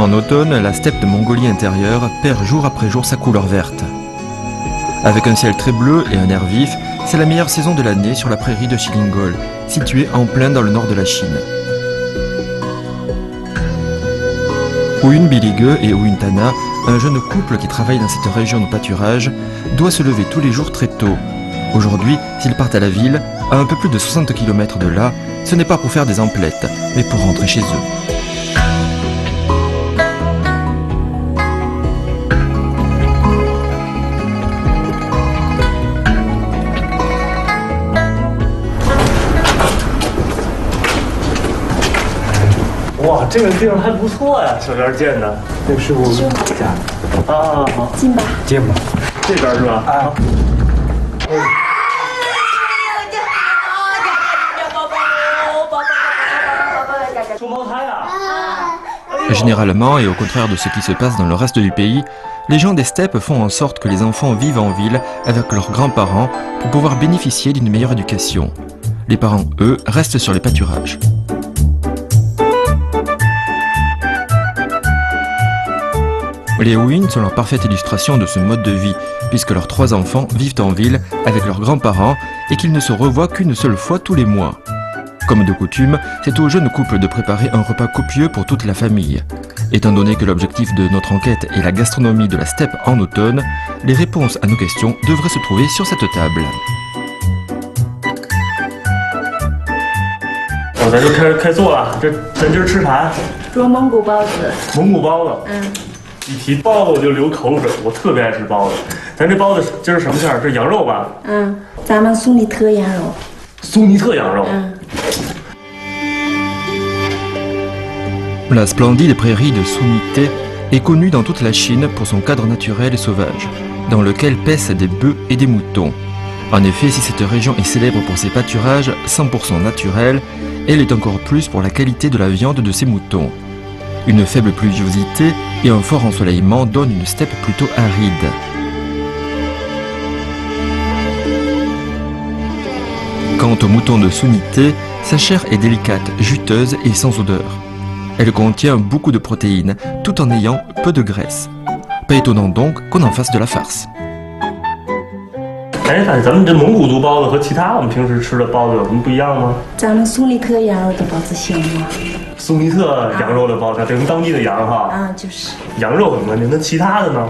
En automne, la steppe de Mongolie intérieure perd jour après jour sa couleur verte. Avec un ciel très bleu et un air vif, c'est la meilleure saison de l'année sur la prairie de Shilingol, située en plein dans le nord de la Chine. Ouyun Bilige et Ouyun Tana, un jeune couple qui travaille dans cette région de pâturage, doit se lever tous les jours très tôt. Aujourd'hui, s'ils partent à la ville, à un peu plus de 60 km de là, ce n'est pas pour faire des emplettes, mais pour rentrer chez eux.哇，这个地方还不错呀，小院建的。那个师傅家啊，好，进吧，进吧，这边是吧？啊。双胞胎啊！ Généralement, et au contraire de ce qui se passe dans le reste du pays, les gens des steppes font en sorte que les enfants vivent en ville avec leurs grands-parents pour pouvoir bénéficier d'une meilleure éducation. Les parents, eux, restent sur les pâturages. Les Ouyun sont la parfaite illustration de ce mode de vie, puisque leurs 3 enfants vivent en ville avec leurs grands-parents et qu'ils ne se revoient qu'une seule fois tous les mois. Comme de coutume, c'est au jeune couple de préparer un repas copieux pour toute la famille. Étant donné que l'objectif de notre enquête est la gastronomie de la steppe en automne, les réponses à nos questions devraient se trouver sur cette table. 咱就开做了，咱今儿吃啥呀？做蒙古包子。蒙古包子。一提包子我就流口水，我特别爱吃包子。咱这包子今儿什么馅儿？这羊肉吧？咱们苏尼特羊肉。苏尼特羊肉。La splendide prairie de Sunite est connue dans toute la Chine pour son cadre naturel et sauvage, dans lequel paissent des bœufs et des moutons. En effet, si cette région est célèbre pour ses pâturages 100% naturels, elle est encore plus pour la qualité de la viande de ses moutons. Une faible pluviosité et un fort ensoleillement donnent une steppe plutôt aride. Quant au mouton de Sunite, sa chair est délicate, juteuse et sans odeur. Elle contient beaucoup de protéines, tout en ayant peu de graisse. Pas étonnant donc qu'on en fasse de la farce. 哎，咱们这蒙古族包子和其他我们平时吃的包子有什么不一样吗？咱们苏尼特羊肉的包子香吗？苏尼特羊肉的包子，等于当地的羊哈。就是。羊肉很关键，那其他的呢？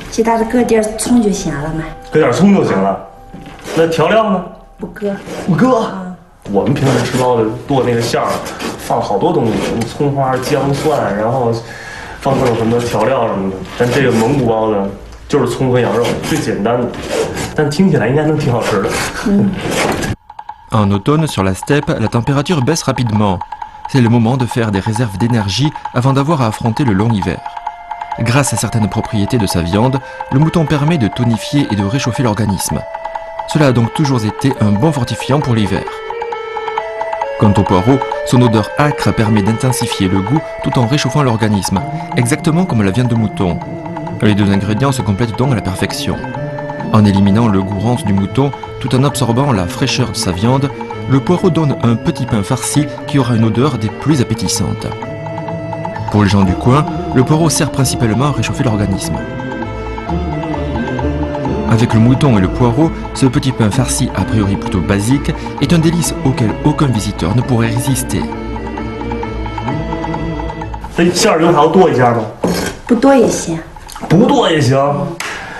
其他的搁点葱就行了嘛。搁点葱就行了。那调料呢？不搁。不搁。我们平时吃包子剁那个馅儿，放好多东西，葱花、姜、蒜，然后放各种什么调料什么的。但这个蒙古包子就是葱和羊肉，最简单的，但听起来应该能挺好吃的。En automne, sur la steppe, la température baisse rapidement. C'est le moment de faire des réserves d'énergie avant d'avoir à affronter le long hiver. Grâce à certaines propriétés de sa viande, le mouton permet de tonifier et de réchauffer l'organisme. Cela a donc toujours été un bon fortifiant pour l'hiver. Quant au poireau, son odeur âcre permet d'intensifier le goût tout en réchauffant l'organisme, exactement comme la viande de mouton. Les deux ingrédients se complètent donc à la perfection. En éliminant le goût rance du mouton, tout en absorbant la fraîcheur de sa viande, le poireau donne un petit pain farci qui aura une odeur des plus appétissantes. Pour les gens du coin, le poireau sert principalement à réchauffer l'organisme. Avec le mouton et le poireau, ce petit pain farci a priori plutôt basique est un délice auquel aucun visiteur ne pourrait résister. 这馅儿油还要剁一下吗？不剁也行。不剁也行，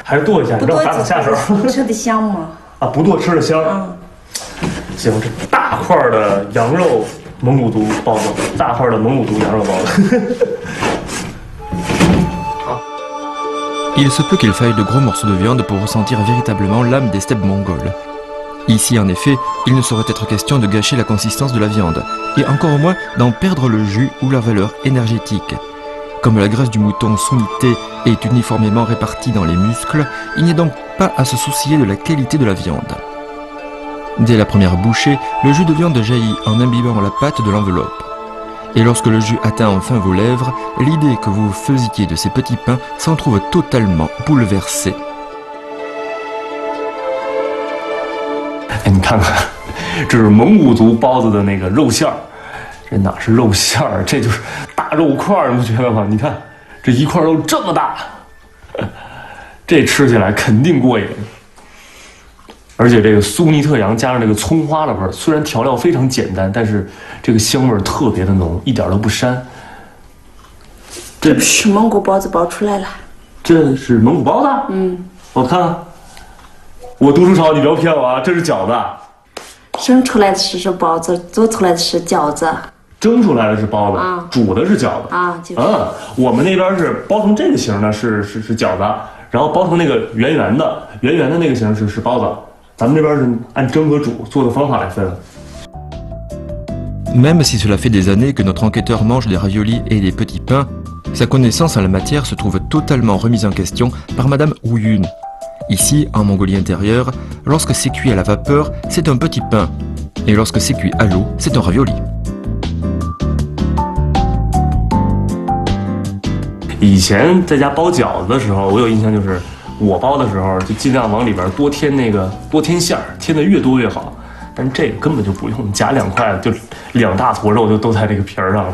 还是剁一下，让咱俩下手。吃的香吗？啊，不剁吃的香。行，这大块的羊肉蒙古族包子，大块的蒙古族羊肉包子。Il se peut qu'il faille de gros morceaux de viande pour ressentir véritablement l'âme des steppes mongoles. Ici, en effet, il ne saurait être question de gâcher la consistance de la viande, et encore moins d'en perdre le jus ou la valeur énergétique. Comme la graisse du mouton Sunite est uniformément répartie dans les muscles, il n'y a donc pas à se soucier de la qualité de la viande. Dès la première bouchée, le jus de viande jaillit en imbibant la pâte de l'enveloppe. Et lorsque le jus atteint enfin vos lèvres, l'idée que vous faisiez de ces petits pains s'en trouve totalement bouleversée. 哎，你看看，这是蒙古族包子的那个肉馅儿，这哪是肉馅儿，这就是大肉块儿，你不觉得吗？你看，这一块肉这么大，这吃起来肯定过瘾。而且这个苏尼特羊加上这个葱花的味儿，虽然调料非常简单，但是这个香味儿特别的浓，一点都不膻。这是蒙古包子包出来了。这是蒙古包子？嗯，我看看，我读书少，你不要骗我啊！这是饺子。生出来的是包子，做出来的是饺子。蒸出来的是包子，啊煮的是饺子啊，就是。我们那边是包成这个形的是饺子，然后包成那个圆圆的那个形是包子。咱们这边是按蒸和煮做的方法来分。Même si cela fait des années que notre enquêteur mange des raviolis et des petits pains, sa connaissance en la matière se trouve totalement remise en question par Madame Ouyun. Ici, en Mongolie intérieure, lorsque c'est cuit à la vapeur, c'est un petit pain, et lorsque c'est cuit à l'eau, c'est un ravioli. 以前在家包饺子的时候，我有印象就是，我包的时候就尽量往里边多添馅儿，添的越多越好。但这个根本就不用，夹2块就2大坨肉就都在这个皮儿上了。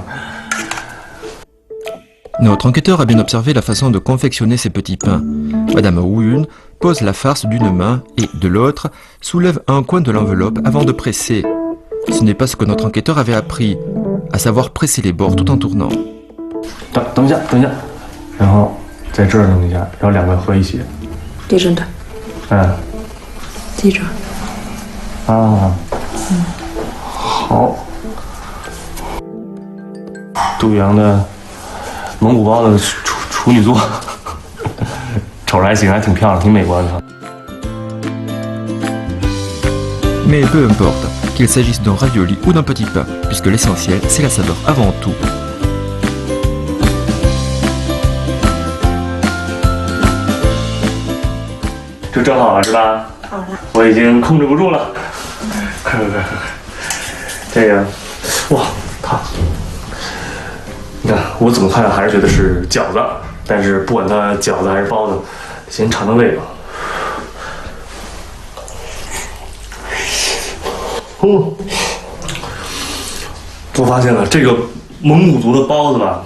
Notre enquêteur a bien observé la façon de confectionner ces petits pains. Madame Ouyun pose la farce d'une main et, de l'autre, soulève un coin de l'enveloppe avant de presser. Ce n'est pas ce que notre enquêteur avait appris, à savoir presser les bords tout en tournant. 等一下，然后在这儿弄一下，然后2个合一起。对准的。对准。啊。好。杜阳的蒙古包的处女座，瞅着还行，还挺漂亮，挺美观的。Mais peu importe, qu'il s'agisse d'un ravioli ou d'un petit pain, puisque l'essentiel, c'est la saveur avant tout. 这蒸好了是吧？好了。我已经控制不住了。快！这个，哇，烫！你看，我怎么看还是觉得是饺子，但是不管它饺子还是包子，先尝尝这个。我发现了，这个蒙古族的包子吧，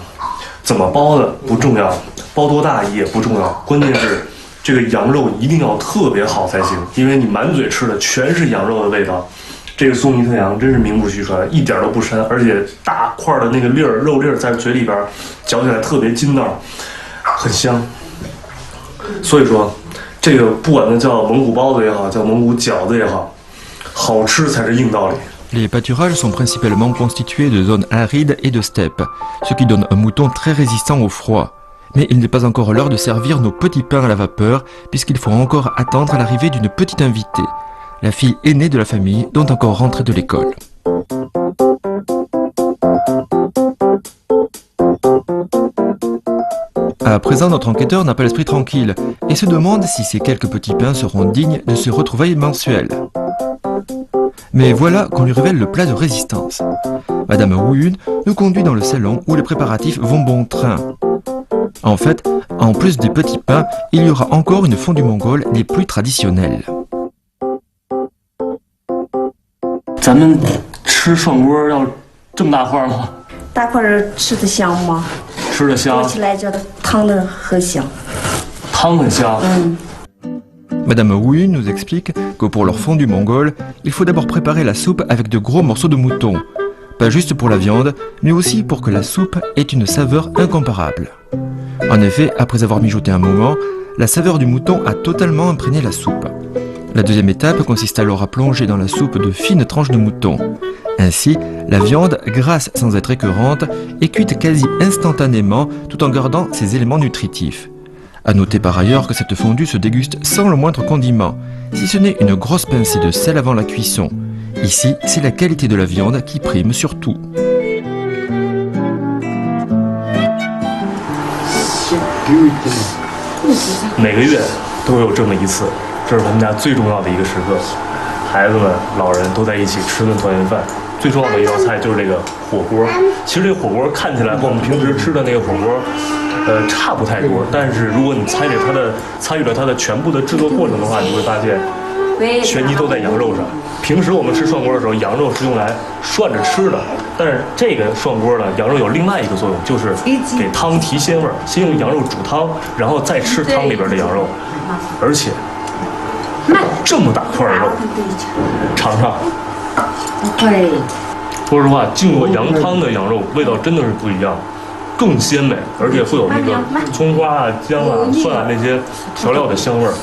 怎么包的不重要，包多大也不重要，关键是这个羊肉一定要特别好才行，因为你满嘴吃的全是羊肉的味道。这个苏尼特羊真是名不虚传，一点都不膻，而且大块的那个粒儿肉粒儿在嘴里边嚼起来特别筋道，很香。所以说，这个不管它叫蒙古包子也好，叫蒙古饺子也好，好吃才是硬道理。Les pâturages sont principalement constitués de zones arides et de steppes, ce qui donne un mouton très résistant au froid. Mais il n'est pas encore l'heure de servir nos petits pains à la vapeur, puisqu'il faut encore attendre l'arrivée d'une petite invitée, la fille aînée de la famille dont encore rentrée de l'école. À présent, notre enquêteur n'a pas l'esprit tranquille et se demande si ces quelques petits pains seront dignes de ce retrouvailles mensuel. Mais voilà qu'on lui révèle le plat de résistance. Madame Ouyun nous conduit dans le salon où les préparatifs vont bon train. En fait, en plus des petits pains, il y aura encore une fondue mongole des plus traditionnelles. 咱们吃涮锅要这么大块吗？大块吃的香吗？吃的香。做起来觉得汤的很香。汤很香。Madame Ouyun nous explique que pour leur fondue mongole, il faut d'abord préparer la soupe avec de gros morceaux de mouton. Pas juste pour la viande, mais aussi pour que la soupe ait une saveur incomparable. En effet, après avoir mijoté un moment, la saveur du mouton a totalement imprégné la soupe. La deuxième étape consiste alors à plonger dans la soupe de fines tranches de mouton. Ainsi, la viande, grasse sans être écœurante, est cuite quasi instantanément tout en gardant ses éléments nutritifs. À noter par ailleurs que cette fondue se déguste sans le moindre condiment, si ce n'est une grosse pincée de sel avant la cuisson. Ici, c'est la qualité de la viande qui prime sur tout. 每个月都有这么一次，这是他们家最重要的一个时刻，孩子们、老人都在一起吃顿团圆饭。最重要的一道菜就是这个火锅。其实这个火锅看起来和我们平时吃的那个火锅，差不太多。但是如果你参与了它的全部的制作过程的话，你会发现玄机都在羊肉上。平时我们吃涮锅的时候，羊肉是用来涮着吃的，但是这个涮锅呢，羊肉有另外一个作用，就是给汤提鲜味儿。先用羊肉煮汤，然后再吃汤里边的羊肉，而且这么大块的肉，尝尝。对，说实话，浸过羊汤的羊肉味道真的是不一样，更鲜美，而且会有那个葱花啊、姜啊、蒜啊那些调料的香味儿。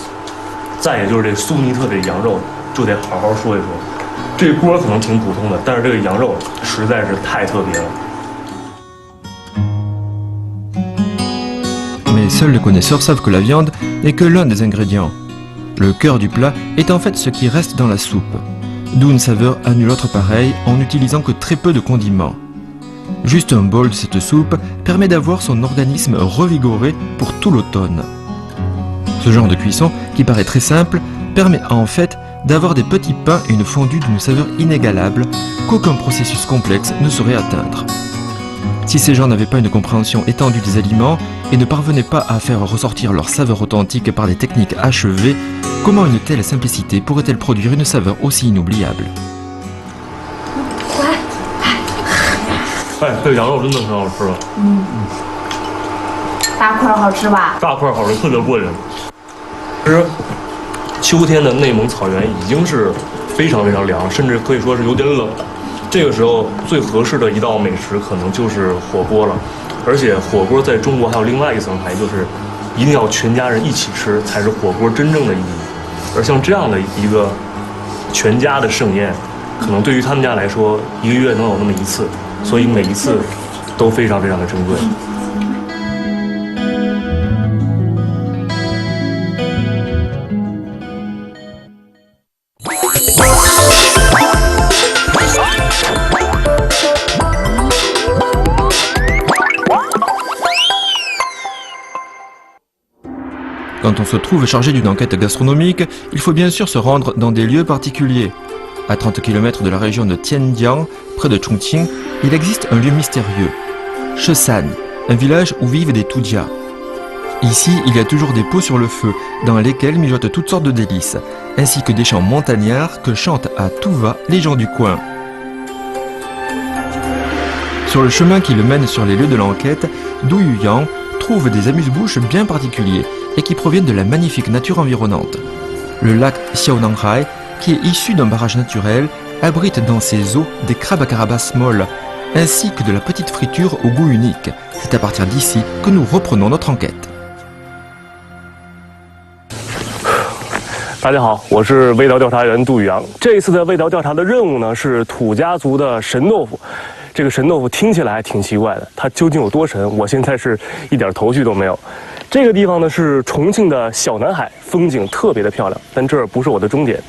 再也就是这苏尼特的羊肉，就得好好说一说。这锅可能挺普通的，但是这个羊肉实在是太特别了。Mais seuls les connaisseurs savent que la viande n'est que l'un des ingrédients. Le cœur du plat est en fait ce qui reste dans la soupe, d'où une saveur à nulle autre pareille en n'utilisant que très peu de condiments. Juste un bol de cette soupe permet d'avoir son organisme revigoré pour tout l'automne. Ce genre de cuisson, qui paraît très simple, permet en fait d'avoir des petits pains et une fondue d'une saveur inégalable qu'aucun processus complexe ne saurait atteindre. Si ces gens n'avaient pas une compréhension étendue des aliments et ne parvenaient pas à faire ressortir leur saveur authentique par des techniques achevées, comment une telle simplicité pourrait-elle produire une saveur aussi inoubliable? 哎，这羊肉真的挺好吃的。大块好吃吧？大块好吃，特别过瘾。其实，秋天的内蒙草原已经是非常非常凉，甚至可以说是有点冷的。这个时候最合适的一道美食可能就是火锅了。而且火锅在中国还有另外一层含义，就是一定要全家人一起吃，才是火锅真正的意义。而像这样的一个全家的盛宴，可能对于他们家来说，一个月能有那么一次，所以每一次都非常非常的珍贵。Quand on se trouve chargé d'une enquête gastronomique, il faut bien sûr se rendre dans des lieux particuliers. À 30 km de la région de Tianjiang, près de Chongqing, il existe un lieu mystérieux, Shesan, un village où vivent des Tudia. Ici, il y a toujours des pots sur le feu, dans lesquels mijotent toutes sortes de délices, ainsi que des chants montagnards que chantent à tout va les gens du coin. Sur le chemin qui le mène sur les lieux de l'enquête, Du Yuyang trouve des amuse-bouches bien particuliers et qui proviennent de la magnifique nature environnante. Le lac Xiaonanhai, qui est issu d'un barrage naturel, abrite dans ses eaux des crabes à carapace molle, ainsi que de la petite friture au goût unique. C'est à partir d'ici que nous reprenons notre enquête. 大家好，我是味道调查员杜宇阳。这一次的味道调查的任务呢，是土家族的神豆腐。这个神豆腐听起来还挺奇怪的，它究竟有多神？我现在是一点头绪都没有。这个地方呢是重庆的小南海，风景特别的漂亮，但这不是我的终点。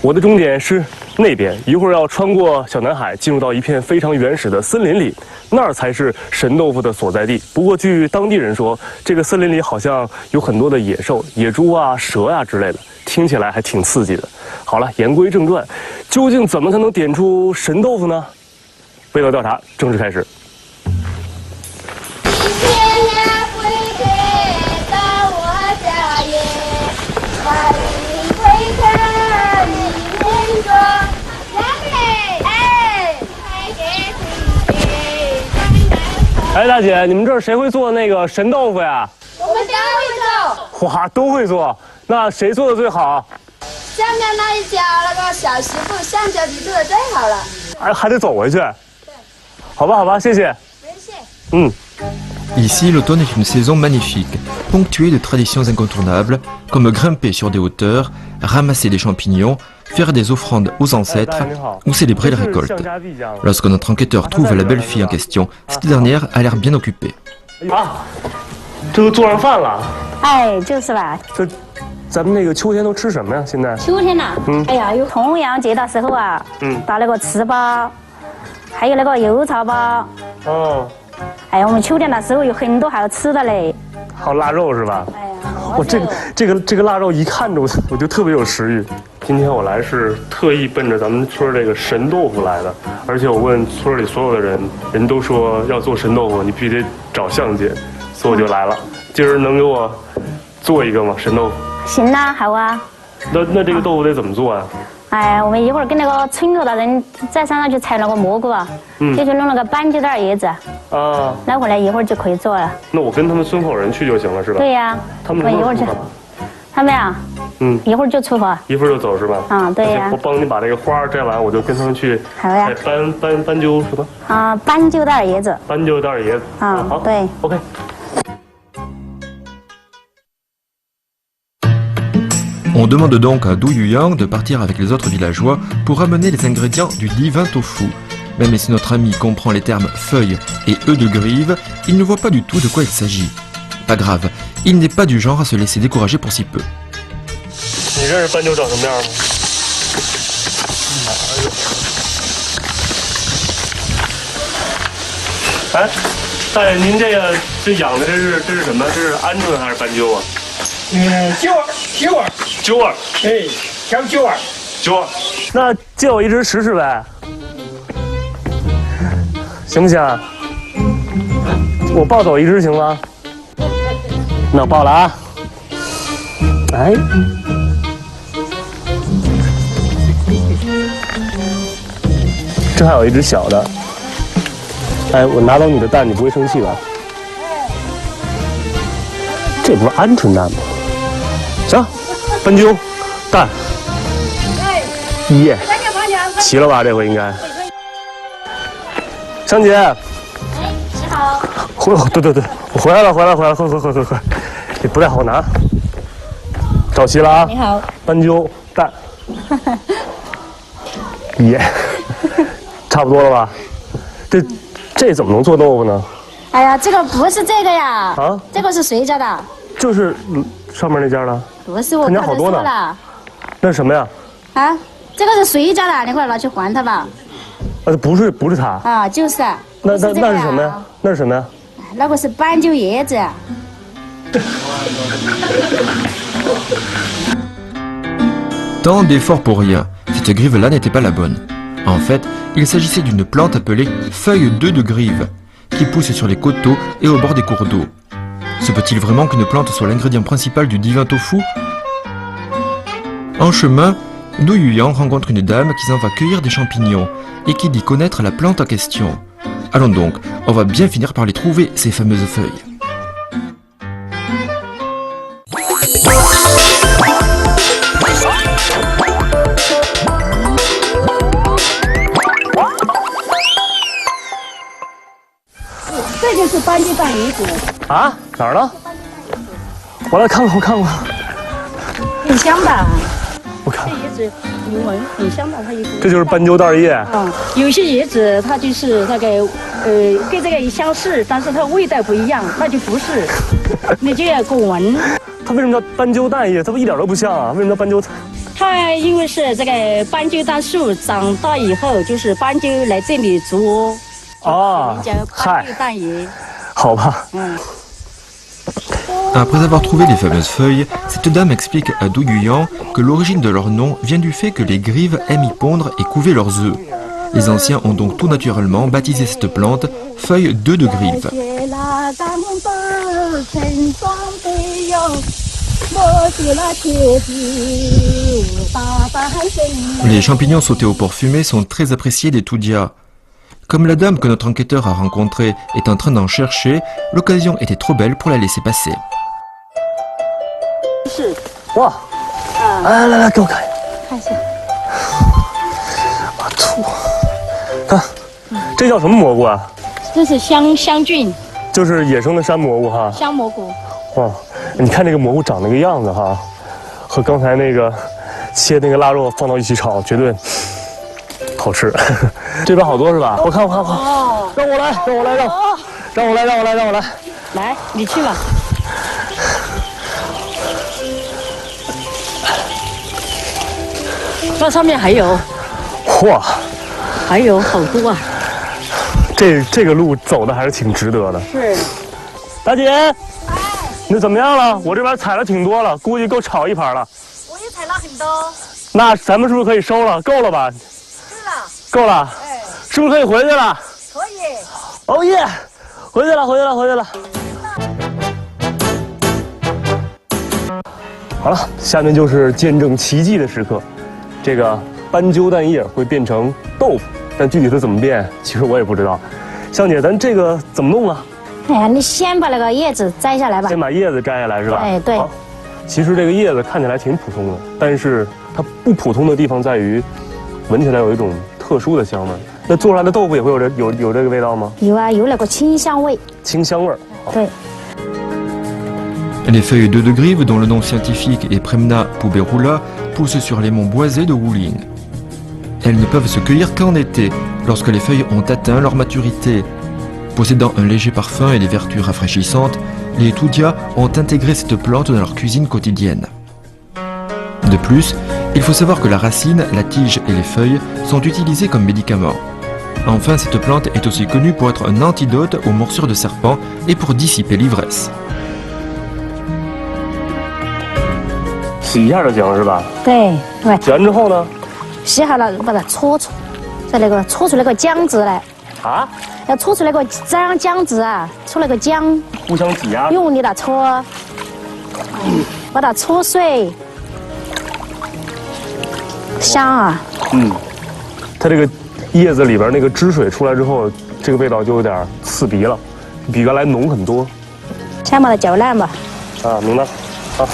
我的终点是那边，一会儿要穿过小南海，进入到一片非常原始的森林里，那儿才是神豆腐的所在地。不过据当地人说，这个森林里好像有很多的野兽，野猪啊、蛇啊之类的，听起来还挺刺激的。好了，言归正传，究竟怎么才能点出神豆腐呢？味道调查正式开始。哎，大姐，你们这儿谁会做那个神豆腐呀？我们都会做。哇，都会做。那谁做的最好？下面那一家那个小媳妇上脚底做的最好了。哎，还得走回去。对。好吧，好吧，谢谢。没事。Ici, l'automne est une saison magnifique, ponctuée de traditions incontournables, comme grimper sur des hauteurs, ramasser des champignons, faire des offrandes aux ancêtres ou célébrer la récolte. Lorsque notre enquêteur trouve la belle fille en question, cette dernière a l'air bien occupée. 啊，这都做上饭了。哎，就是吧。这，咱们那个秋天都吃什么呀？现在？秋天呐，哎呀，有重阳节的时候啊，打那个糍粑，还有那个油茶包。哦。哎呀，我们秋天的时候有很多好吃的嘞。还有腊肉是吧？哎呀，我这个腊肉一看着我就特别有食欲。今天我来是特意奔着咱们村这个神豆腐来的，而且我问村里所有的人，人都说要做神豆腐，你必须得找相姐，所以我就来了。今儿能给我做一个吗？神豆腐？行啊，好啊。那这个豆腐得怎么做啊？哎，我们一会儿跟那个村头的人在山上去采那个蘑菇啊，就是弄那个斑鸠蛋叶子啊，拿回来一会儿就可以做了。那我跟他们村口人去就行了，是吧？对呀，他们一会儿去。他们呀，一会儿就出发，一会儿就走是吧？啊，对呀。我帮你把这个花摘完，我就跟他们去。好呀。斑鸠什么？啊，斑鸠蛋叶子。斑鸠蛋叶子。啊，好。对。OK。On demande donc à Du Yuyang de partir avec les autres villageois pour ramener les ingrédients du divin tofu. Même si notre ami comprend les termes feuilles et œufs de grive, il ne voit pas du tout de quoi il s'agit. Pas grave, il n'est pas du genre à se laisser décourager pour si peu. 你认识斑鸠长什么样吗？哎，大爷，您这养的这是什么？这是鹌鹑还是斑鸠啊？鸠儿，哎，小鸠儿，那借我一只试试呗，行不行？我抱走一只行吗？那我抱了啊！哎，这还有一只小的。哎，我拿走你的蛋，你不会生气吧？这不是鹌鹑蛋吗？行，斑鸠蛋，耶，齐了吧？这回应该。香姐，哎，你好。对，我回来了，快，你不太好拿，找齐了啊！你好，斑鸠蛋，耶，差不多了吧？这怎么能做豆腐呢？哎呀，这个不是这个呀，啊，这个是谁家的？就是上面那家的。不是我他家好多呢。那是什么呀？啊，这个是谁家的？你快拿去还他吧。不是他。啊，就是。那是什么呀？那是什么呀？那个是斑鸠叶子。Tant d'efforts pour rien, cette grive-là n'était pas la bonne. En fait, il s'agissait d'une plante appelée feuille d'œuf de grive, qui pousse sur les coteaux et au bord des cours d'eau. Se peut-il vraiment qu'une plante soit l'ingrédient principal du divin tofu? En chemin, Du Yuyang rencontre une dame qui s'en va cueillir des champignons et qui dit connaître la plante en question. Allons donc, on va bien finir par les trouver, ces fameuses feuilles. C'est ce斑鸠蛋叶子。啊，哪儿呢？我来看看。很香的。我看。这叶子你闻很香的，它一股。这就是斑鸠蛋叶。有些叶子它就是那个跟这个相似，但是它味道不一样，那就不是。你就要给我闻。它为什么叫斑鸠蛋叶？它不一点都不像啊？为什么叫斑鸠？它因为是这个斑鸠蛋树长大以后，就是斑鸠来这里筑。嗨，好吧。Après avoir trouvé les fameuses feuilles, cette dame explique à Du Yuyang que l'origine de leur nom vient du fait que les grives aiment y pondre et couver leurs œufs. Les anciens ont donc tout naturellement baptisé cette plante feuille d'œuf de grive. Les champignons sautés au porc fumé sont très appréciés des Toudia. Comme la dame que notre enquêteur a rencontrée est en train d'en chercher, l'occasion était trop belle pour la laisser passer. 哇！来，给我看一下。粗，看，这叫什么蘑菇啊？这是香菌，就是野生的山蘑菇哈。香蘑菇。哇，你看这个蘑菇长那个样子哈，和刚才那个切那个腊肉放到一起炒，绝对好吃。这边好多是吧？我看。哦，让我来。来，你去吧。那上面还有。嚯！还有好多啊。这个路走的还是挺值得的。是。大姐，你怎么样了？我这边采了挺多了，估计够炒一盘了。我也采了很多。那咱们是不是可以收了？够了吧？是了。够了。哎。是不是可以回去了？可以。哦耶！回去了。好了，下面就是见证奇迹的时刻，这个斑鸠蛋叶会变成豆腐，但具体它怎么变，其实我也不知道。香姐，咱这个怎么弄啊？哎呀，你先把那个叶子摘下来吧。先把叶子摘下来是吧？哎，对。好，其实这个叶子看起来挺普通的，但是它不普通的地方在于，闻起来有一种特殊的香味。那做出来的豆腐也会有这个味道吗？有啊，有那个清香味。清香味儿。对。Les feuilles d'œuf de grive, dont le nom scientifique est Premna puberula, poussent sur les monts boisés de Woulin. Elles ne peuvent se cueillir qu'en été, lorsque les feuilles ont atteint leur maturité. Possédant un léger parfum et des vertus rafraîchissantes, les Toudia ont intégré cette plante dans leur cuisine quotidienne. De plus, il faut savoir que la racine, la tige et les feuilles sont utilisées comme médicaments. Enfin, cette plante est aussi connue pour être un antidote aux morsures de serpents et pour dissiper l'ivresse. 洗一下就行是吧？对对。洗完之后呢？洗好了，把它搓出，在那个搓出那个浆子来。啊？要搓出那个浆子啊，搓那个浆。互相挤压。用力的搓，把它搓碎。香啊！嗯，它这个叶子里边那个汁水出来之后，这个味道就有点刺鼻了，比原来浓很多。先把它搅烂吧。啊，明白。好。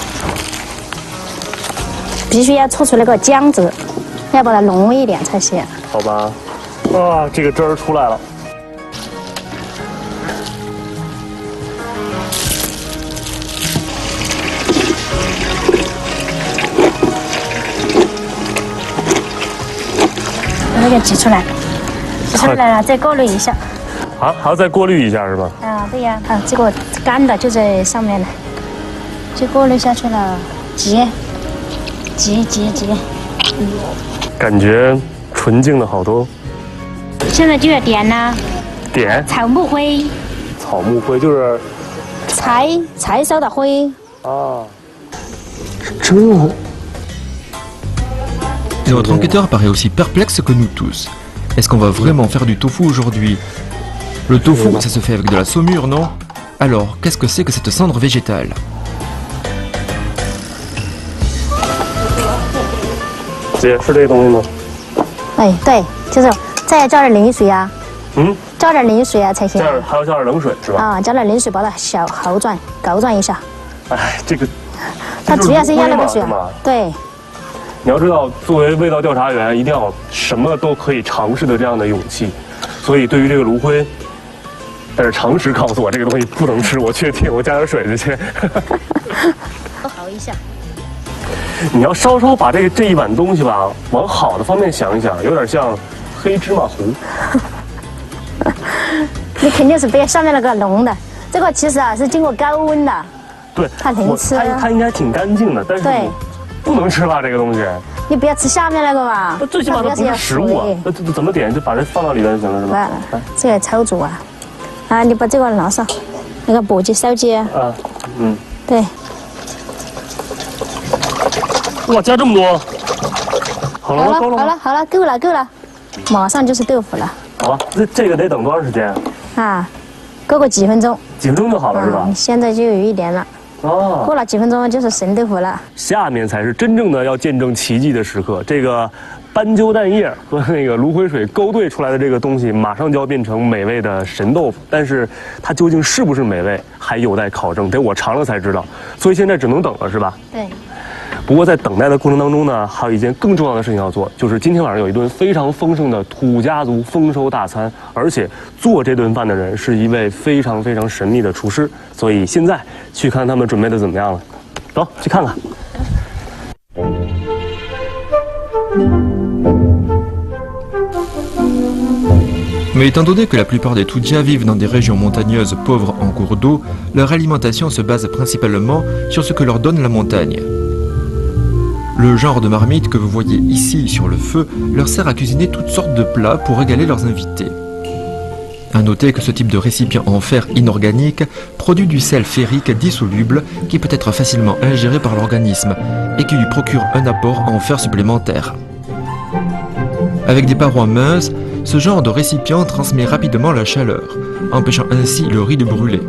必须要搓出那个浆子，要把它浓一点才行。好吧。啊，这个汁儿出来了。把那个挤出来，挤出来了再过滤一下。啊，还要再过滤一下是吧？啊，对呀，啊，这个干的就在上面了，就过滤下去了，挤。感觉纯净了好多。现在就要点了。点？草木灰。草木灰就是柴烧的灰。啊。这。Notre enquêteur paraît aussi perplexe que nous tous. Est-ce qu'on va vraiment faire du tofu aujourd'hui? Le tofu, ça se fait avec de la saumure, non? Alors, qu'est-ce que c'est que cette cendre végétale? 姐，是这个东西吗？哎，对，就是再浇点淋水啊。嗯。浇点淋水啊才行。还要浇点冷水是吧？啊，浇点淋水把它勾转一下。哎，这个。它主要是要那个水。对。你要知道，作为味道调查员，一定要什么都可以尝试的这样的勇气。所以对于这个炉灰，但是常识告诉我这个东西不能吃，我确定，我加点水进去。熬一下。你要稍稍把这一碗东西吧，往好的方面想一想，有点像黑芝麻糊。你肯定是别上面那个浓的，这个其实啊是经过高温的。对，它能吃。它应该挺干净的，但是对，不能吃吧这个东西。你不要吃下面那个嘛。那最起码它不是食物啊，那怎么点就把这放到里面就行了是吧？这个炒煮啊，啊你把这个拿上，那个簸箕烧鸡啊。啊，嗯。对。哇，加这么多！好了吗？好了，够了，马上就是豆腐了。好吧，这个得等多长时间？啊，过个几分钟。几分钟就好了是吧？现在就有一点了。哦。过了几分钟就是神豆腐了。下面才是真正的要见证奇迹的时刻。这个斑鸠蛋叶和那个芦灰水勾兑出来的这个东西，马上就要变成美味的神豆腐。但是它究竟是不是美味，还有待考证，得我尝了才知道。所以现在只能等了，是吧？对。不过在等待的过程当中呢，还有一件更重要的事情要做，就是今天晚上有一顿非常丰盛的土家族丰收大餐，而且做这顿饭的人是一位非常非常神秘的厨师。所以现在去看他们准备的怎么样了，走去看看。Mais étant donné que la plupart des Toudia vivent dans des régions montagneuses pauvres en cours d'eau, leur alimentation se base principalement sur ce que leur donne la montagne. Le genre de marmite que vous voyez ici sur le feu leur sert à cuisiner toutes sortes de plats pour régaler leurs invités. À noter que ce type de récipient en fer inorganique produit du sel ferrique dissoluble qui peut être facilement ingéré par l'organisme et qui lui procure un apport en fer supplémentaire. Avec des parois minces, ce genre de récipient transmet rapidement la chaleur, empêchant ainsi le riz de brûler.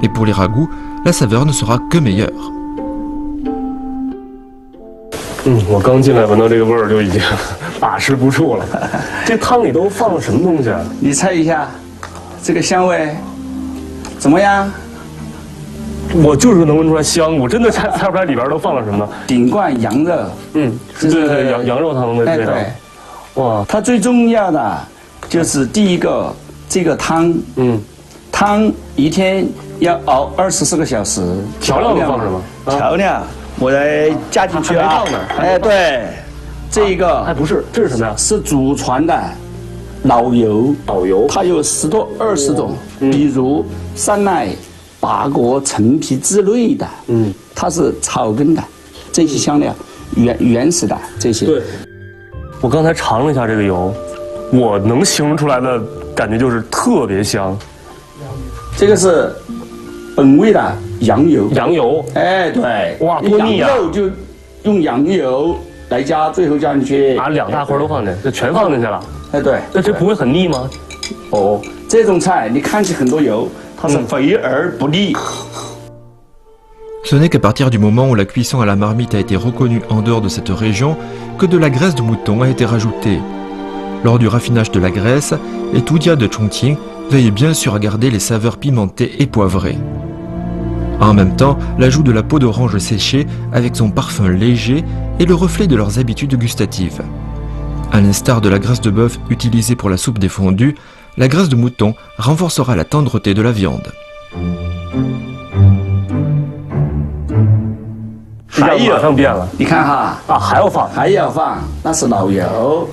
Et pour les ragoûts, la saveur ne sera que meilleure. 我刚进来闻到这个味儿就已经把持不住了。这汤里都放了什么东西啊？你猜一下，这个香味怎么样？我就是能闻出来香，我真的猜不出来里边都放了什么。顶罐羊肉，对，羊肉汤的味道。哇，它最重要的就是第一个这个汤，汤一天要熬24个小时。调料都放什么？调料我来加进去啊。哎，对，这一个不是，这是什么呀？是祖传的老油，它有10多20种，比如山奈、八角、陈皮之类的，它是草根的，这些香料原始的这些。对，我刚才尝了一下这个油，我能形容出来的感觉就是特别香。这个是本味的羊油，哎，对，哇，多腻啊！羊肉就用羊油来加，最后加进去，把2大块都放进，就全放进去了。哎，对，那这不会很腻吗？哦，这种菜你看起很多油，它是肥而不腻。Ce n'est qu'à partir du moment où la cuisson à la marmite a été reconnue en dehors de cette région que de la graisse de mouton a été rajoutée. Lors du raffinage de la graisse, les Toudia de Chongqing veillent bien sûr à garder les saveurs pimentées et poivrées. En même temps, l'ajout de la peau d'orange séchée avec son parfum léger est le reflet de leurs habitudes gustatives. À l'instar de la graisse de bœuf utilisée pour la soupe des fondus, la graisse de mouton renforcera la tendreté de la viande. 还马上变了，你看哈还要放，那是老油，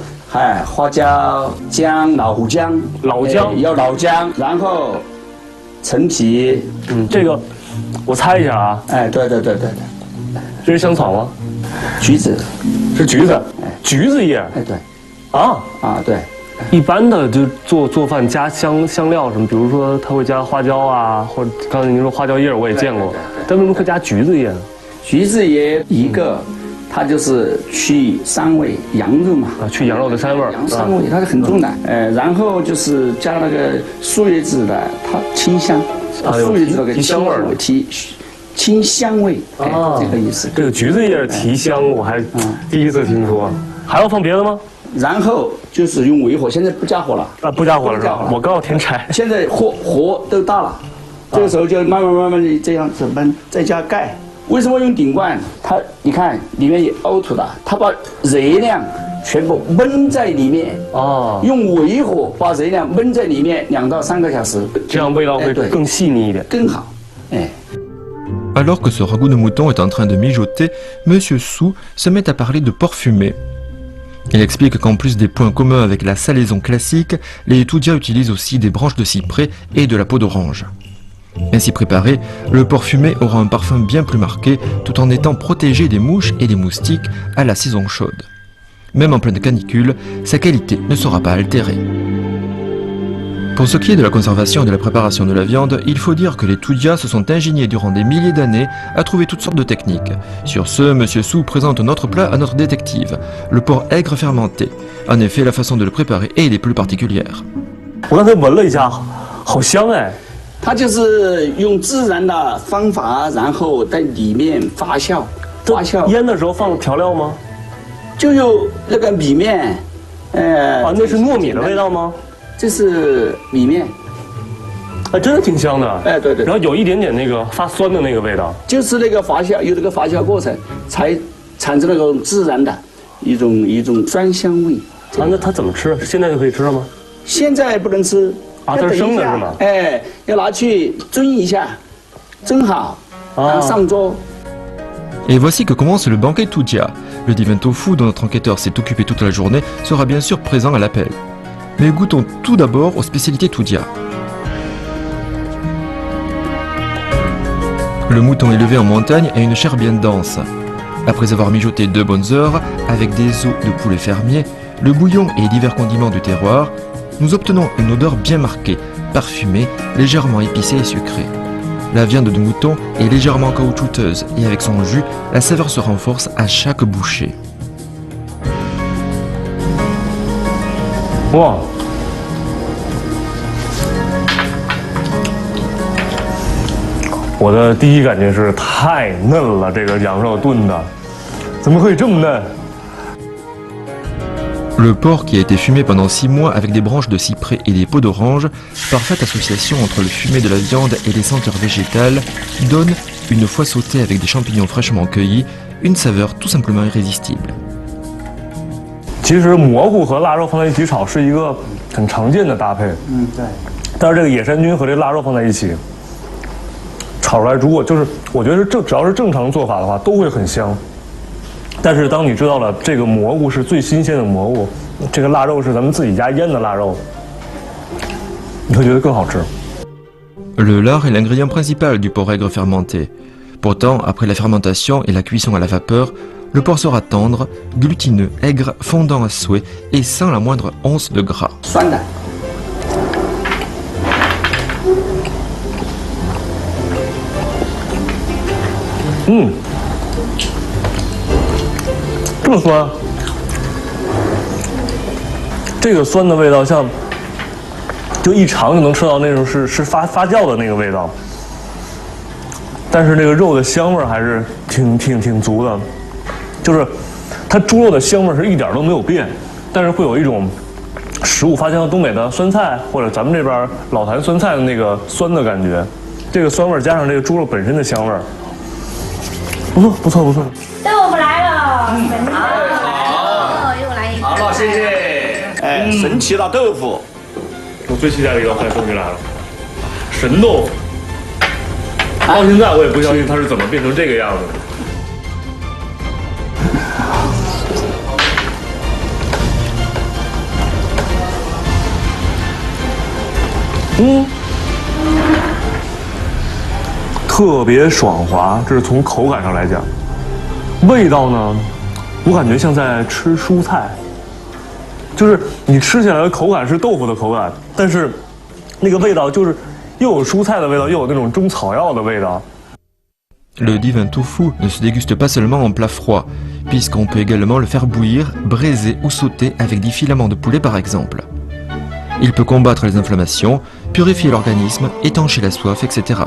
花椒、姜、老姜，要老姜，然后陈皮，这个我猜一下啊，哎，对，这是香草吗？橘子，是橘子，橘子叶，哎，对，对。一般的就做饭加香料什么，比如说他会加花椒啊，或者刚才您说花椒叶我也见过，但为什么会加橘子叶呢？橘子叶一个，它就是去膻味，羊肉嘛，去羊肉的膻味，膻味它是很重的。然后就是加那个树叶子的，它清香，树叶子那个提香味儿，清香味，这个意思。这个橘子叶提香，我还第一次听说。还要放别的吗？然后就是用微火，现在不加火了。不加火了是吧？我刚要添柴。现在火都大了，这个时候就慢慢的这样子焖，再加盖。为什么用顶罐？它你看里面有凹凸的，它把热量全部焖在里面。用微火把热量焖在里面2到3个小时，这样味道会更细腻一点，更好。Alors que ce ragoût de mouton est en train de mijoter, Monsieur Su se met à parler de porc fumé. Il explique qu'en plus des points communs avec la salaison classique, les Toudia utilisent aussi des branches de cyprès et de la peau d'orange. Ainsi préparé, le porc fumé aura un parfum bien plus marqué tout en étant protégé des mouches et des moustiques à la saison chaude. Même en pleine canicule, sa qualité ne sera pas altérée. Pour ce qui est de la conservation et de la préparation de la viande, il faut dire que les Toudia se sont ingéniés durant des milliers d'années à trouver toutes sortes de techniques. Sur ce, Monsieur Su présente notre plat à notre détective, le porc aigre fermenté. En effet, la façon de le préparer est des plus particulières. 我刚才闻了一下，好香哎！它就是用自然的方法，然后在里面发酵。腌的时候放调料吗？就有那个米面，那是糯米的味道吗？这是米面，真的挺香的。哎，对。然后有一点点那个发酸的那个味道，就是那个发酵，有这个发酵过程才产生那种自然的一种酸香味。那它怎么吃？现在就可以吃了吗？现在不能吃。它是生的是吗？要拿去蒸一下，蒸好，然后上桌。Et voici que commence le banquet Toudia. Le divin tofu dont notre enquêteur s'est occupé toute la journée sera bien sûr présent à l'appel. Mais goûtons tout d'abord aux spécialités Toudia. Le mouton élevé en montagne a une chair bien dense. Après avoir mijoté 2 bonnes heures avec des os de poulet fermier, le bouillon et divers condiments du terroir, nous obtenons une odeur bien marquée, parfumée, légèrement épicée et sucrée. La viande de mouton est légèrement caoutchouteuse et avec son jus, la saveur se renforce à chaque bouchée. Wow. 我的第一感觉是太嫩了，这个羊肉炖的，怎么会这么嫩？ Le porc qui a été fumé pendant 6 mois avec des branches de cyprès et des peaux d'orange, parfaite association entre le fumé de la viande et les senteurs végétales, donne, une fois sauté avec des champignons fraîchement cueillis, une saveur tout simplement irrésistible. 其实蘑菇和腊肉放在一起炒是一个很常见的搭配。对。但是这个野山菌和这腊肉放在一起，炒出来如果就是我觉得只要是正常做法的话，都会很香。 但是当你知道了这个蘑菇是最新鲜的蘑菇，这个腊肉是咱们自己家腌的腊肉，你会觉得更好吃。 Le lard est l'ingrédient principal du porc aigre fermenté. Pourtant, après la fermentation et la cuisson à la vapeur, le porc sera tendre, glutineux, aigre, fondant à souhait et sans la moindre once de gras. 酸的。这么酸，这个酸的味道像，就一尝就能吃到那种是发酵的那个味道，但是这个肉的香味还是挺足的，就是它猪肉的香味是一点都没有变，但是会有一种食物发酵东北的酸菜或者咱们这边老坛酸菜的那个酸的感觉，这个酸味加上这个猪肉本身的香味，不错。豆腐来了。 好，又来一个。好了，谢谢。哎，神奇的豆腐，我最期待的一道菜终于来了，神豆腐。到现在我也不相信它是怎么变成这个样子的。特别爽滑，这是从口感上来讲。味道呢？ 我感觉像在吃蔬菜，就是你吃起来的口感是豆腐的口感，但是那个味道就是又有蔬菜的味道，又有那种中草药的味道。 Le divin tofu ne se déguste pas seulement en plat froid, puisqu'on peut également le faire bouillir, braiser ou sauter avec des filaments de poulet par exemple. Il peut combattre les inflammations, purifier l'organisme, étancher la soif, etc.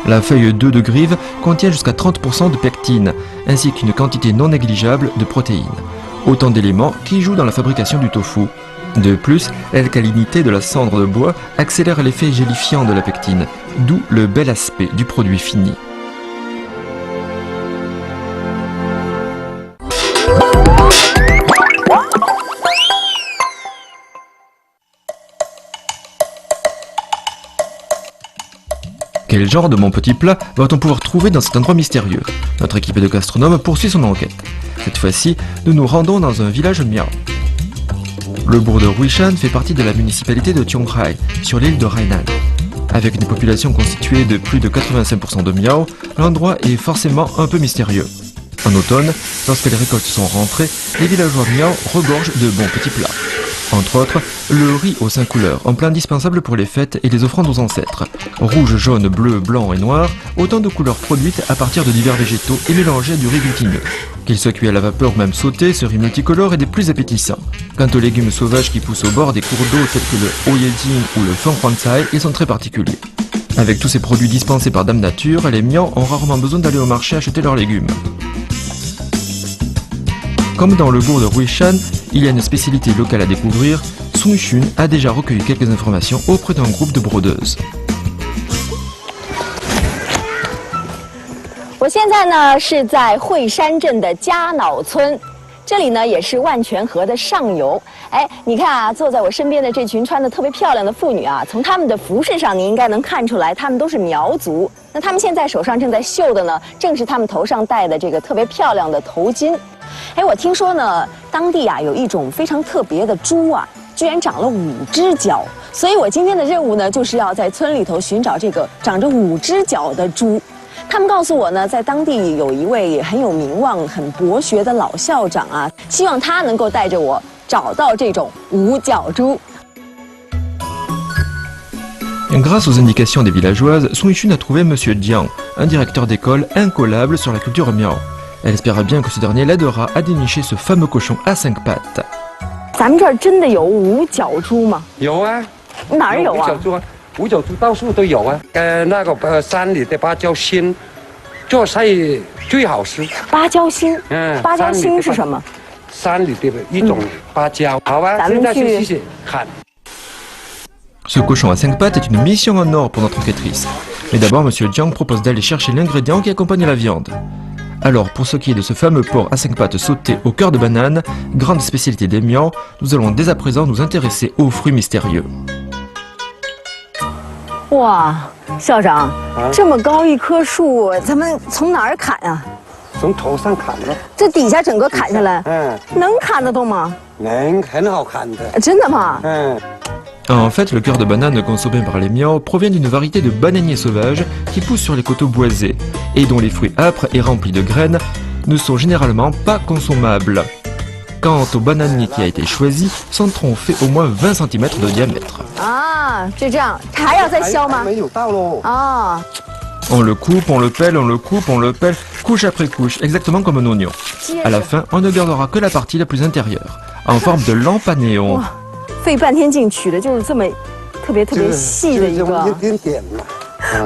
La feuille d'œuf de grive contient jusqu'à 30% de pectine, ainsi qu'une quantité non négligeable de protéines. Autant d'éléments qui jouent dans la fabrication du tofu. De plus, l'alcalinité de la cendre de bois accélère l'effet gélifiant de la pectine, d'où le bel aspect du produit fini. Quel genre de mon petit plat va-t-on pouvoir trouver dans cet endroit mystérieux? Notre équipe de gastronomes poursuit son enquête. Cette fois-ci, nous nous rendons dans un village miao. Le bourg de Ruishan fait partie de la municipalité de Tionghai, sur l'île de Hainan. Avec une population constituée de plus de 85% de miao, l'endroit est forcément un peu mystérieux. En automne, lorsque les récoltes sont rentrées, les villageois miao regorgent de bons petits plats. Entre autres, le riz aux 5 couleurs, un plat indispensable pour les fêtes et les offrandes aux ancêtres. Rouge, jaune, bleu, blanc et noir, autant de couleurs produites à partir de divers végétaux et mélangés à du riz glutineux. Qu'il soit cuit à la vapeur ou même sauté, ce riz multicolore est des plus appétissants. Quant aux légumes sauvages qui poussent au bord des cours d'eau tels que le oyejing ou le fenghuancai, ils sont très particuliers. Avec tous ces produits dispensés par Dame Nature, les miao ont rarement besoin d'aller au marché acheter leurs légumes. Comme dans le bourg de Ruishan, il y a une spécialité locale à découvrir. Sung Xun a déjà recueilli quelques informations auprès d'un groupe de brodeuses. 我现在呢是在惠山镇的加脑村，这里呢也是万泉河的上游。哎，你看啊，坐在我身边的这群穿的特别漂亮的妇女啊，从她们的服饰上，你应该能看出来，她们都是苗族。那她们现在手上正在绣的呢，正是她们头上戴的这个特别漂亮的头巾。哎，我听说呢，当地啊有一种非常特别的猪啊，居然长了5只脚。所以我今天的任务呢，就是要在村里头寻找这个长着5只脚的猪。他们告诉我呢，在当地有一位很有名望、很博学的老校长啊，希望他能够带着我找到这种5脚猪。 Grâce aux indications des villageoises, Sung Xun a trouvé Monsieur Jiang, un directeur d'école incollable sur la culture miao. Elle espéra bien que ce dernier l'aidera à dénicher ce fameux cochon à 5 pattes. 咱们这儿真的有5脚猪吗？有啊，哪儿有啊？ 5脚猪啊，5脚猪到处都有啊。那个山里的芭蕉心，做菜最好吃。芭蕉心，芭蕉心是什么？山里的一种芭蕉。好吧，现在去细细看。 Ce cochon à 5 pattes est une mission en or pour notre enquêtrice. Mais d'abord, Monsieur Jiang propose d'aller chercher l'ingrédient qui accompagne la viande. Alors, pour ce qui est de ce fameux porc à 5 pattes sauté au cœur de banane, grande spécialité des Miao, nous allons dès à présent nous intéresser aux fruits mystérieux. 哇，校长，这么高一棵树，咱们从哪儿砍啊？从头上砍的。这底下整个砍下来，能砍得动吗？能，很好砍的。真的吗？En fait, le cœur de banane consommé par les Miao provient d'une variété de bananiers sauvages qui poussent sur les coteaux boisés et dont les fruits âpres et remplis de graines ne sont généralement pas consommables. Quant au bananier qui a été choisi, son tronc fait au moins 20 cm de diamètre. Ah, c'est ça. Ça还要再削吗？啊。 On le coupe, on le pèle, on le coupe, on le pèle, couche après couche, exactement comme un oignon. À la fin, on ne gardera que la partie la plus intérieure, en forme de lampe à néon. 费半天劲取的就是这么特别细的一个，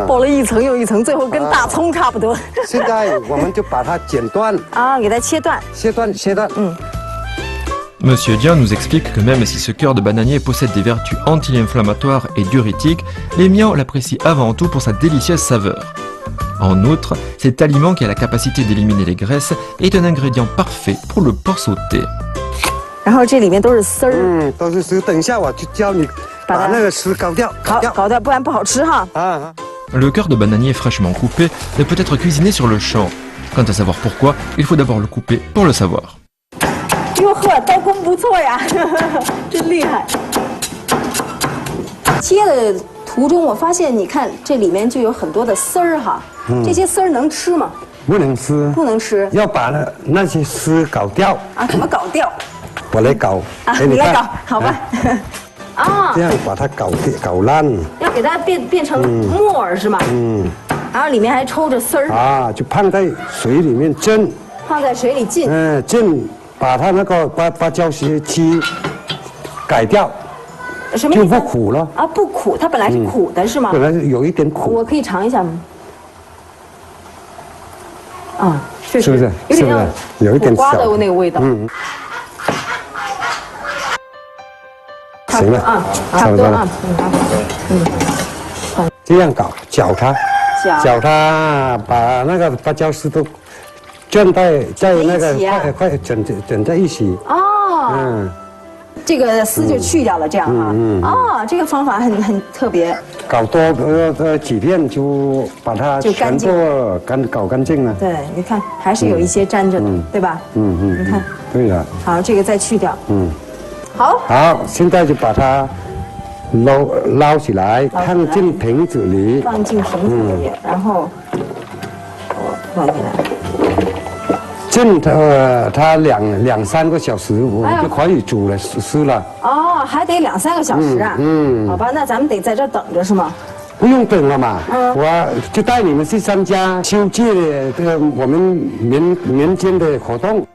剥了一层又一层，最后跟大葱差不多。现在我们就把它剪断啊，给它切断。切断。Monsieur Jiang nous explique que même si ce cœur de bananier possède des vertus anti-inflammatoires et diurétiques, les Miao l'apprécient avant tout pour sa délicieuse saveur. En outre, cet aliment qui a la capacité d'éliminer les graisses est un ingrédient parfait pour le porc sauté. 然后这里面都是丝儿，都是丝。等一下我去教你把那个丝搞掉，搞掉，不然不好吃哈。Le cœur de bananier fraîchement coupé ne peut être cuisiné sur le champ. Quant à savoir pourquoi, il faut d'abord le couper pour le savoir. 哟呵，刀工不错呀，真厉害。切的途中，我发现你看这里面就有很多的丝儿哈，这些丝儿能吃吗？不能吃，不能吃，要把那些丝搞掉。啊，怎么搞掉？ 我来搞啊，你来搞，好吧？啊，这样把它搞烂，要给它变成沫儿是吗？然后里面还抽着丝儿啊，就放在水里面浸，放在水里浸，浸，把它那个芭蕉皮改掉，什么就不苦了啊？不苦，它本来是苦的是吗？本来有一点苦，我可以尝一下吗？啊，确实，是不是？有一点苦瓜的那个味道。 行了啊，差不多了。这样搞，搅它，把那个芭蕉丝都卷在那个快整在一起。哦，这个丝就去掉了，这样啊。哦，这个方法很特别。搞多几遍就把它全部搞干净了。对，你看还是有一些粘着的，对吧？你看。对了。好，这个再去掉。好，现在就把它捞起来，放进瓶子里，放进瓶子里，然后放进来。浸它两三个小时，我们就可以煮了吃了。哦，还得2、3个小时啊？好吧，那咱们得在这等着是吗？不用等了嘛，我就带你们去参加秋季的这个我们民间的活动。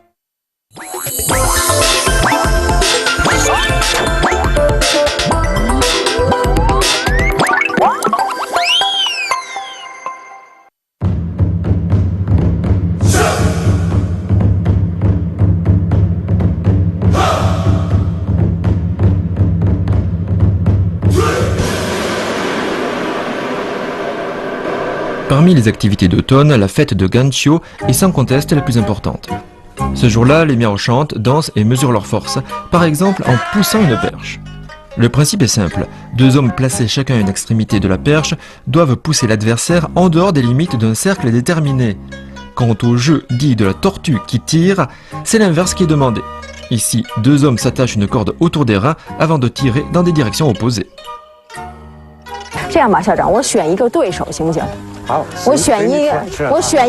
Parmi les activités d'automne, la fête de Ganqiu est sans conteste la plus importante. Ce jour-là, les Miao chantent, dansent et mesurent leur force, par exemple en poussant une perche. Le principe est simple, 2 hommes placés chacun à une extrémité de la perche doivent pousser l'adversaire en dehors des limites d'un cercle déterminé. Quant au jeu dit de la tortue qui tire, c'est l'inverse qui est demandé. Ici, 2 hommes s'attachent une corde autour des reins avant de tirer dans des directions opposées. 这样吧，校长，我选一个对手行不行？ 好，我选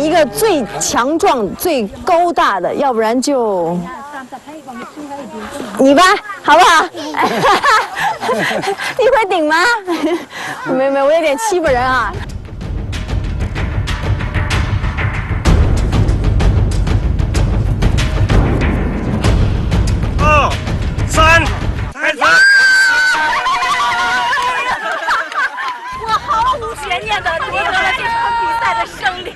一个最强壮、最高大的，要不然就你吧，好不好？你会顶吗？没，我有点欺负人啊。2、3，开始！我毫无悬念的夺得了这场比赛的胜利。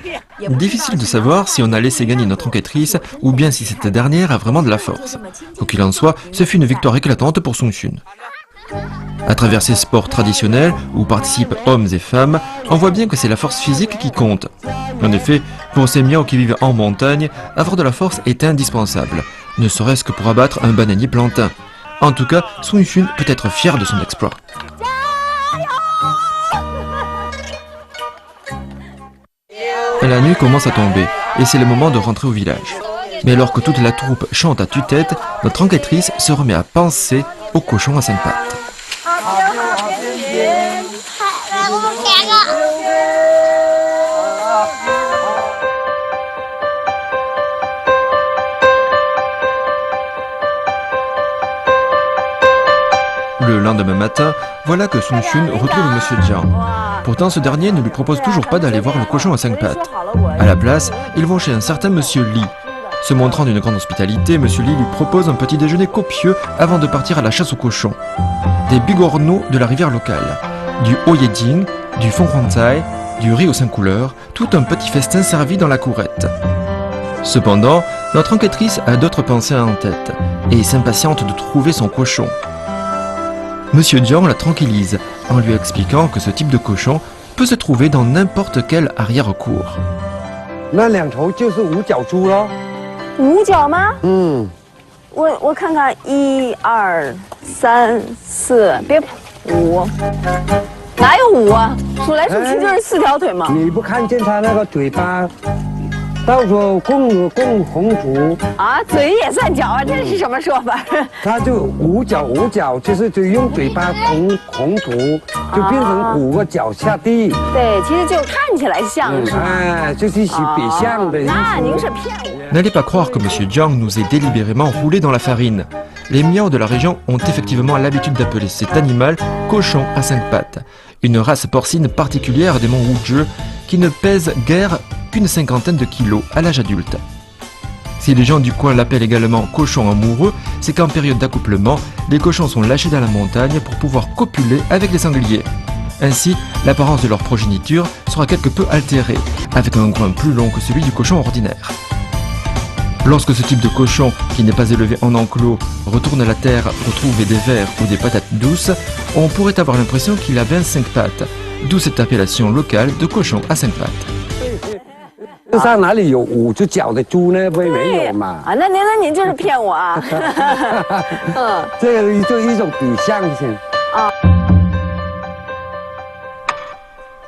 Difficile de savoir si on a laissé gagner notre enquêtrice ou bien si cette dernière a vraiment de la force. Quoi qu'il en soit, ce fut une victoire éclatante pour Sung Chun. À travers ces sports traditionnels où participent hommes et femmes, on voit bien que c'est la force physique qui compte. En effet, pour ces miaos qui vivent en montagne, avoir de la force est indispensable, ne serait-ce que pour abattre un bananier plantain. En tout cas, Sung Chun peut être fier de son exploit. La nuit commence à tomber et c'est le moment de rentrer au village. Mais alors que toute la troupe chante à tue-tête, notre enquêtrice se remet à penser au cochon à 5 pattes. Le lendemain matin, voilà que Sung Chun retrouve Monsieur Jiang. Pourtant, ce dernier ne lui propose toujours pas d'aller voir le cochon à 5 pattes. À la place, ils vont chez un certain Monsieur Li. Se montrant d'une grande hospitalité, Monsieur Li lui propose un petit déjeuner copieux avant de partir à la chasse aux cochons. Des bigorneaux de la rivière locale, du oyeding, du fonghuangzai, du riz aux 5 couleurs, tout un petit festin servi dans la courette. Cependant, notre enquêtrice a d'autres pensées en tête et s'impatiente de trouver son cochon. Monsieur Jiang la tranquillise en lui expliquant que ce type de cochon peut se trouver dans n'importe quelle arrière-cour. 五角吗？我看看，1、2、3、4，别5，哪有5啊？数来数去就是4条腿嘛。你不看见它那个嘴巴，到时候共红足啊，嘴也算脚啊？这是什么说法？它就五角，就是就用嘴巴红足，就变成5个脚下地。对，其实就看起来像是。哎，就是一起比像的意思。那您是骗我。 N'allez pas croire que Monsieur Jiang nous ait délibérément roulé dans la farine. Les miaos de la région ont effectivement l'habitude d'appeler cet animal cochon à 5 pattes, une race porcine particulière des monts Wuzhe qui ne pèse guère qu'une 50aine de kilos à l'âge adulte. Si les gens du coin l'appellent également cochon amoureux, c'est qu'en période d'accouplement, les cochons sont lâchés dans la montagne pour pouvoir copuler avec les sangliers. Ainsi, l'apparence de leur progéniture sera quelque peu altérée, avec un groin plus long que celui du cochon ordinaire. Lorsque ce type de cochon, qui n'est pas élevé en enclos, retourne à la terre pour trouver des vers ou des patates douces, on pourrait avoir l'impression qu'il a 25 pattes, d'où cette appellation locale de cochon à 5 pattes. 上哪里有5只脚的猪呢？没有嘛？啊，那您就是骗我啊！这个就一种比象性。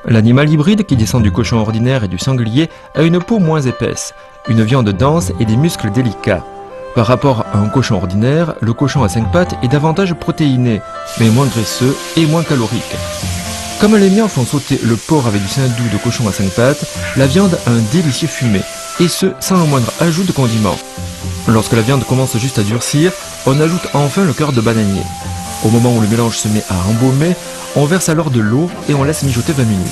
L'animal hybride qui descend du cochon ordinaire et du sanglier a une peau moins épaisse, une viande dense et des muscles délicats. Par rapport à un cochon ordinaire, le cochon à 5 pattes est davantage protéiné, mais moins graisseux et moins calorique. Comme les miens font sauter le porc avec du sein doux de cochon à 5 pattes, la viande a un délicieux fumé, et ce sans le moindre ajout de condiments. Lorsque la viande commence juste à durcir, on ajoute enfin le cœur de bananier. Au moment où le mélange se met à embaumer, on verse alors de l'eau et on laisse mijoter 20 minutes.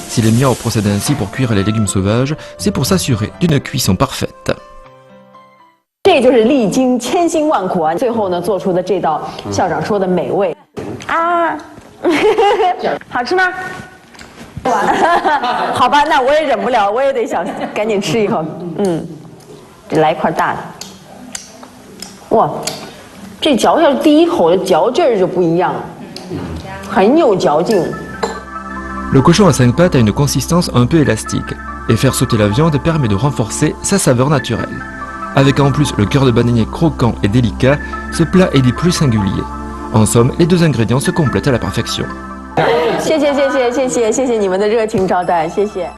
Si les miaos procèdent ainsi pour cuire les légumes sauvages, c'est pour s'assurer d'une cuisson parfaite. 这就是历经千辛万苦啊，最后呢做出的这道校长说的美味啊，好吃吗？好吧，那我也忍不了，我也得想赶紧吃一口。这来一块大的。哇，这嚼下第一口的嚼劲儿就不一样，很有嚼劲。 Le cochon à 5 pattes a une consistance un peu élastique, et faire sauter la viande permet de renforcer sa saveur naturelle. Avec en plus le cœur de bananier croquant et délicat, ce plat est des plus singuliers. En somme, les deux ingrédients se complètent à la perfection. 谢谢你们的热情招待，谢谢。